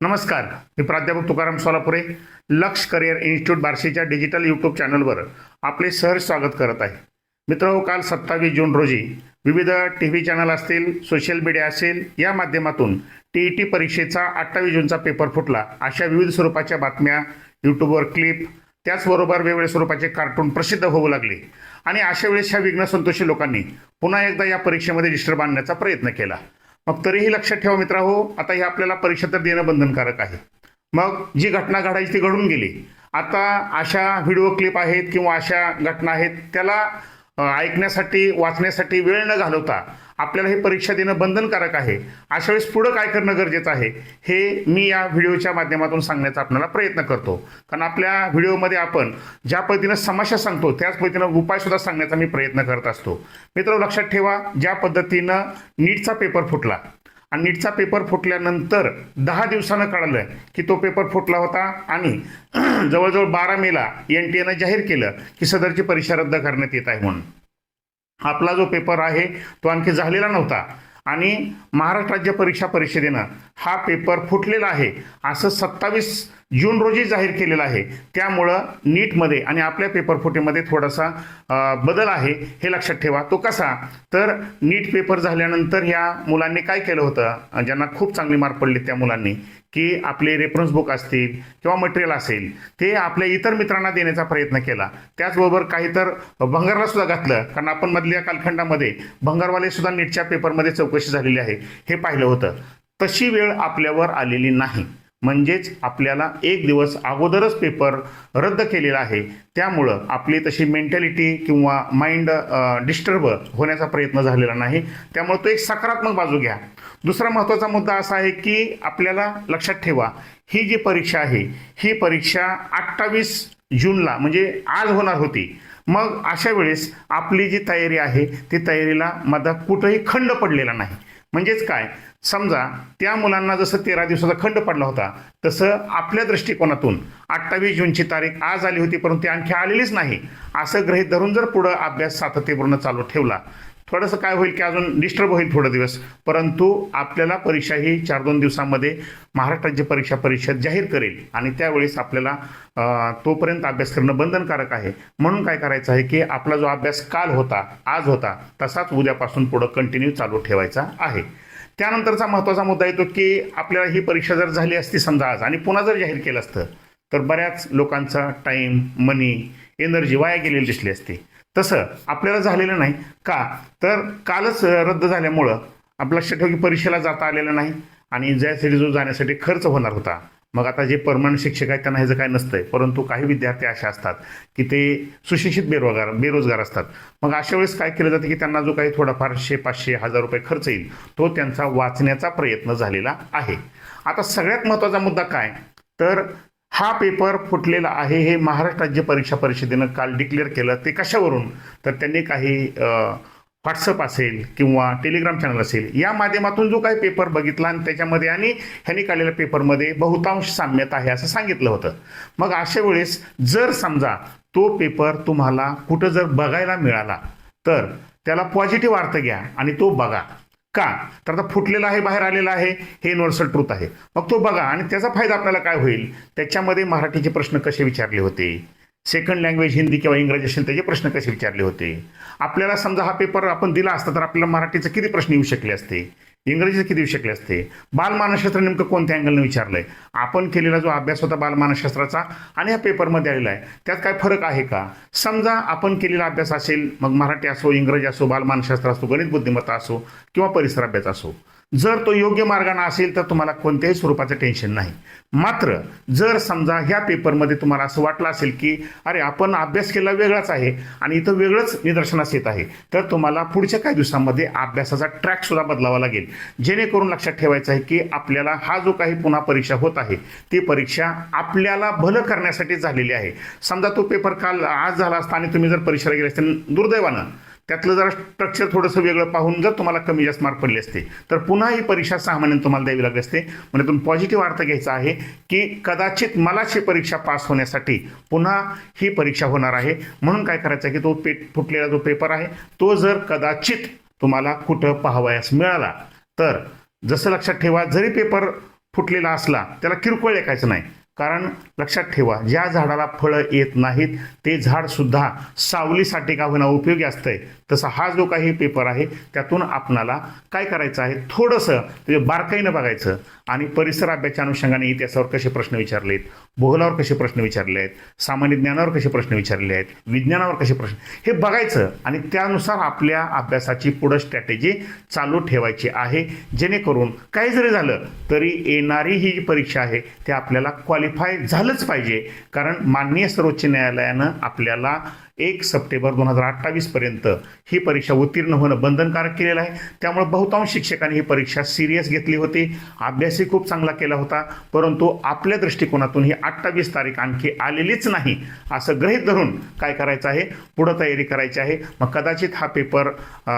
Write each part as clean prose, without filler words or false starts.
नमस्कार. मी प्राध्यापक तुकाराम सोलापुरे, लक्ष करिअर इन्स्टिट्यूट बार्शीच्या डिजिटल यूट्यूब चॅनलवर आपले सहर्ष स्वागत करत आहे. मित्रांनो, काल 27 जून रोजी विविध टी व्ही चॅनल असतील, सोशल मीडिया असेल, या माध्यमातून TET परीक्षेचा 28 जूनचा पेपर फुटला अशा विविध स्वरूपाच्या बातम्या, यूट्यूबवर क्लिप, त्याचबरोबर वेगवेगळ्या स्वरूपाचे कार्टून प्रसिद्ध होऊ लागले. आणि अशा वेळेस ह्या विघ्नसंतोषी लोकांनी पुन्हा एकदा या परीक्षेमध्ये डिस्टर्ब आणण्याचा प्रयत्न केला. मग तरीही लक्षात ठेवा मित्रांनो, आता हे आपल्याला परीक्षा तर देणं बंधनकारक आहे. मग जी घटना घडायची ती घडून गेली. आता अशा व्हिडिओ क्लिप आहेत किंवा अशा घटना आहेत, त्याला ऐकण्यासाठी, वाचण्यासाठी वेळ न घालवता आपल्याला ही परीक्षा देणं बंधनकारक आहे. अशा वेळेस पुढं काय करणं गरजेचं आहे हे मी या व्हिडिओच्या माध्यमातून सांगण्याचा आपल्याला प्रयत्न करतो. कारण आपल्या व्हिडिओमध्ये आपण ज्या पद्धतीनं समस्या सांगतो त्याच पद्धतीनं उपायसुद्धा सांगण्याचा मी प्रयत्न करत असतो. मित्रांनो, लक्षात ठेवा, ज्या पद्धतीनं नीटचा पेपर फुटला आणि नीटचा पेपर फुटल्यानंतर 10 दिवसानं कळलं की तो पेपर फुटला होता आणि जवळजवळ 12 मेला NTA जाहीर केलं की सदरची परीक्षा रद्द करण्यात येत आहे म्हणून. आपला जो पेपर आहे तो आणखी झालेला नव्हता आणि महाराष्ट्र राज्य परीक्षा परिषदेनं हा पेपर फुटलेला आहे असं 27 जून रोजी जाहीर केलेलं आहे. त्यामुळं नीटमध्ये आणि आपल्या पेपर फुटीमध्ये थोडासा बदल आहे, हे लक्षात ठेवा. तो कसा, तर नीट पेपर झाल्यानंतर ह्या मुलांनी काय केलं होतं, ज्यांना खूप चांगले मार्क पडले त्या मुलांनी, की आपले रेफरन्स बुक असतील किंवा मटेरियल असेल ते आपल्या इतर मित्रांना देण्याचा प्रयत्न केला. त्याचबरोबर काही तर भंगारला सुद्धा घातलं, कारण आपण मधल्या कालखंडामध्ये भंगारवाले सुद्धा नीटच्या पेपरमध्ये चौकशी झालेली आहे हे पाहिलं होतं. तशी वेळ आपल्यावर आलेली नाही, म्हणजेच आपल्याला एक दिवस अगोदरच पेपर रद्द केलेला आहे. त्यामुळं आपली तशी मेंटॅलिटी किंवा माइंड डिस्टर्ब होण्याचा प्रयत्न झालेला नाही. त्यामुळे तो एक सकारात्मक बाजू घ्या. दुसरा महत्त्वाचा मुद्दा असा आहे की आपल्याला लक्षात ठेवा, ही जी परीक्षा आहे ही परीक्षा 28 जूनला म्हणजे आज होणार होती. मग अशा वेळेस आपली जी तयारी आहे ती तयारीला मधात कुठंही खंड पडलेला नाही. म्हणजेच काय, समजा त्या मुलांना जसं 13 दिवसाचा खंड पडला होता तसं आपल्या दृष्टिकोनातून 28 जूनची तारीख आज आली होती परंतु ती आणखी आलेलीच नाही असं गृहीत धरून जर पुढं अभ्यास सातत्यपूर्ण चालू ठेवला, थोडंसं काय होईल की अजून डिस्टर्ब होईल थोडं दिवस, परंतु आपल्याला परीक्षा ही 4-2 दिवसांमध्ये महाराष्ट्र राज्य परीक्षा परिषद जाहीर करेल आणि त्यावेळेस आपल्याला तोपर्यंत अभ्यास करणं बंधनकारक आहे. म्हणून काय करायचं आहे की आपला जो अभ्यास काल होता, आज होता, तसाच उद्यापासून पुढं कंटिन्यू चालू ठेवायचा आहे. त्यानंतरचा महत्त्वाचा मुद्दा येतो की आपल्याला ही परीक्षा जर झाली असती समजा आज आणि पुन्हा जर जाहीर केलं असतं तर बऱ्याच लोकांचा टाईम, मनी, एनर्जी वाया गेलेली दिसली असती. तसं आपल्याला झालेलं नाही. का, तर कालच रद्द झाल्यामुळं आपलं लक्षात ठेव की परीक्षेला जाता आलेलं नाही आणि ज्यासाठी जो जाण्यासाठी खर्च होणार होता. मग आता जे परमनंट शिक्षक आहेत त्यांना ह्याचं काय नसतंय, परंतु काही विद्यार्थी असे असतात की ते सुशिक्षित बेरोजगार असतात. मग अशा वेळेस काय केलं जातं की त्यांना जो काही थोडाफार 100-500-1000 रुपये खर्च येईल तो त्यांचा वाचण्याचा प्रयत्न झालेला आहे. आता सगळ्यात महत्त्वाचा मुद्दा काय, तर हा पेपर फुटलेला आहे हे महाराष्ट्र राज्य परीक्षा परिषदेनं काल डिक्लेअर केलं. ते कशावरून, तर त्यांनी काही व्हॉट्सअप असेल किंवा टेलिग्राम चॅनल असेल या माध्यमातून जो काही पेपर बघितला आणि त्याच्यामध्ये आणि ह्यांनी काढलेल्या पेपरमध्ये बहुतांश साम्यता आहे असं सांगितलं होतं. मग अशा वेळेस जर समजा तो पेपर तुम्हाला कुठं जर बघायला मिळाला तर त्याला पॉझिटिव्ह अर्थ घ्या आणि तो बघा. का, तर आता फुटलेला आहे, बाहेर आलेला आहे, हे युनिव्हर्सल ट्रूथ आहे. मग तो बघा आणि त्याचा फायदा आपल्याला काय होईल, त्याच्यामध्ये मराठीचे प्रश्न कसे विचारले होते, सेकंड लँग्वेज हिंदी किंवा इंग्रजी असेल त्याचे प्रश्न कसे विचारले होते. आपल्याला समजा हा पेपर आपण दिला असता तर आपल्याला मराठीचे किती प्रश्न येऊ शकले असते, इंग्रजीचे किती येऊ शकले असते, बालमानसशास्त्र नेमकं कोणत्या अँगलनं विचारलंय, आपण केलेला जो अभ्यास होता बालमानसशास्त्राचा आणि ह्या पेपरमध्ये आलेला आहे त्यात काय फरक आहे का. समजा आपण केलेला अभ्यास असेल, मग मराठी असो, इंग्रजी असो, बालमानसशास्त्र असो, गणित बुद्धिमत्ता असो किंवा परिसर अभ्यास असो, जर तो योग्य मार्गाने असेल तर तुम्हाला कोणत्याही स्वरूपाचं टेन्शन नाही. मात्र जर समजा ह्या पेपरमध्ये तुम्हाला असं वाटलं असेल की अरे आपण अभ्यास केला वेगळाच आहे आणि इथं वेगळंच निदर्शनास येत आहे, तर तुम्हाला पुढच्या काही दिवसांमध्ये अभ्यासाचा ट्रॅक सुद्धा बदलावा लागेल. जेणेकरून लक्षात ठेवायचं आहे की आपल्याला हा जो काही पुन्हा परीक्षा होत आहे ती परीक्षा आपल्याला भलं करण्यासाठी झालेली आहे. समजा तो पेपर काल आज झाला असता आणि तुम्ही जर परीक्षेला गेले असते, दुर्दैवानं त्यातलं जरा स्ट्रक्चर थोडंसं वेगळं पाहून जर तुम्हाला कमी जास्त मार्क पडले असते तर पुन्हा ही परीक्षा 6 महिन्यांनी तुम्हाला द्यावी लागली असते. म्हणजे तुम्ही पॉझिटिव्ह अर्थ घ्यायचा आहे की कदाचित मलाच ही परीक्षा पास होण्यासाठी पुन्हा ही परीक्षा होणार आहे. म्हणून काय करायचं आहे की तो फुटलेला जो पेपर आहे तो जर कदाचित तुम्हाला कुठं पाहावयास मिळाला तर जसं लक्षात ठेवा, जरी पेपर फुटलेला असला त्याला किरकोळ लेखायचं नाही. कारण लक्षात ठेवा, ज्या झाडाला फळं येत नाहीत ते झाडसुद्धा सावलीसाठी का होईना उपयोगी असतंय. तसा हा जो काही पेपर आहे त्यातून आपणाला काय करायचं आहे, थोडंसं म्हणजे बारकाईनं बघायचं आणि परिसर अभ्यासाच्या अनुषंगाने इतिहासावर कसे प्रश्न विचारले आहेत, भूगोलावर कसे प्रश्न विचारले आहेत, सामान्य ज्ञानावर कसे प्रश्न विचारले आहेत, विज्ञानावर कसे प्रश्न, हे बघायचं आणि त्यानुसार आपल्या अभ्यासाची पुढं स्ट्रॅटेजी चालू ठेवायची आहे. जेणेकरून काही जरी झालं तरी येणारी ही जी परीक्षा आहे ते आपल्याला क्वालिफाय झालंच पाहिजे. कारण माननीय सर्वोच्च न्यायालयानं आपल्याला 1 सप्टेंबर 2028 पर्यंत ही परीक्षा उत्तीर्ण होणं बंधनकारक केलेलं आहे. त्यामुळे बहुतांश शिक्षकांनी ही परीक्षा सिरियस घेतली होती, अभ्यासही खूप चांगला केला होता. परंतु आपल्या दृष्टिकोनातून ही 28 तारीख आणखी आलेलीच नाही असं गृहीत धरून काय करायचं आहे, पुढं तयारी करायची आहे. मग कदाचित हा पेपर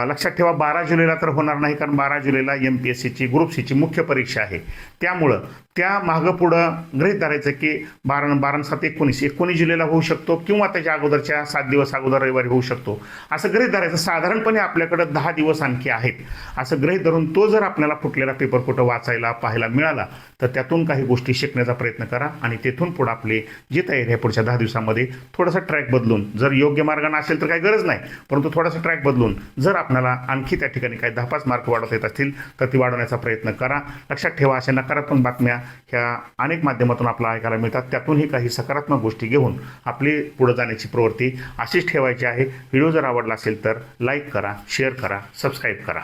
लक्षात ठेवा 12 जुलैला तर होणार नाही, कारण 12 जुलैला MPSCची ग्रुप सीची मुख्य परीक्षा आहे. त्यामुळं त्या मागं पुढं गृहीत धरायचं की 12 7 19 जुलैला होऊ शकतो किंवा त्याच्या अगोदरच्या 7 दिवस अगोदर रविवारी होऊ शकतो असं गृहीत धरायचं. साधारणपणे आपल्याकडे 10 दिवस आणखी आहेत असं गृहीत धरून तो जर आपल्याला फुटलेला पेपर कुठं वाचायला पाहायला मिळाला तर त्यातून काही गोष्टी शिकण्याचा प्रयत्न करा आणि तेथून पुढे आपली जी तयारी आहे पुढच्या 10 दिवसामध्ये थोडासा ट्रॅक बदलून, जर योग्य मार्गाने असेल तर काही गरज नाही, परंतु थोडासा ट्रॅक बदलून जर आपल्याला आणखी त्या ठिकाणी काही 10-5 मार्क वाढवता येत असतील तर ती वाढवण्याचा प्रयत्न करा. लक्षात ठेवा, अशा नकारात्मक बातम्या ह्या अनेक माध्यमातून आपल्याला ऐकायला मिळतात, त्यातूनही काही सकारात्मक गोष्टी घेऊन आपली पुढे जाण्याची प्रवृत्ती अशीच ठेवायची आहे. व्हिडिओ जर आवडला असेल तर लाईक करा, शेअर करा, सबस्क्राईब करा.